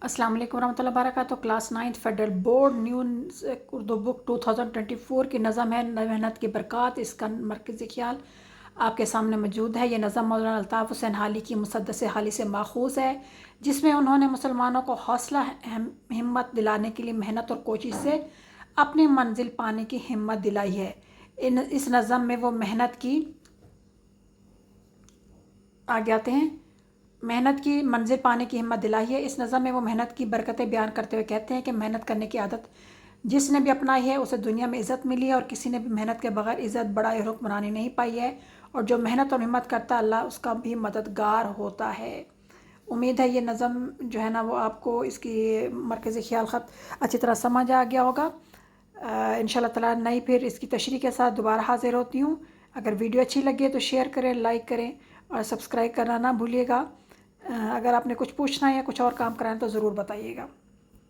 अस्सलाम वालेकुम रहमतुल्लाहि वबरकातुहू। Class 9th federal board new Urdu book 2024 की नज़म है मेहनत की बरक़ात। इसका मरकज़ी ख्याल आपके सामने मौजूद है। ये नज़म मौलाना अल्ताफ़ हुसैन हाली की मुसद्दस हाली से माख़ूज़ है, जिसमें उन्होंने मुसलमानों को हौसला हिम्मत दिलाने के लिए मेहनत और कोशिश से अपनी मंजिल पाने की हिम्मत दिलाई है। इस नज़म में वो मेहनत की आगे आते हैं मेहनत की मंजिल पाने की हिम्मत दिलाई है। इस नज़म में वो मेहनत की बरकतें बयान करते हुए कहते हैं कि मेहनत करने की आदत जिसने भी अपनाई है उसे दुनिया में इज़्ज़त मिली है, और किसी ने भी मेहनत के बगैर इज़्ज़त बड़ाई और हुक्मरानी नहीं पाई है। और जो मेहनत और हिम्मत करता है अल्लाह उसका भी मददगार होता है। उम्मीद है ये नज़म जो है ना वो आपको इसकी मरकज़ी ख्याल ख़त अच्छी तरह समझ आ गया होगा। इंशाअल्लाह ताला नई फिर इसकी तशरीह के साथ दोबारा हाज़िर होती हूँ। अगर वीडियो अच्छी लगी है तो शेयर करें, लाइक करें और सब्सक्राइब करना ना भूलिएगा। अगर आपने कुछ पूछना है या कुछ और काम कराना है तो ज़रूर बताइएगा।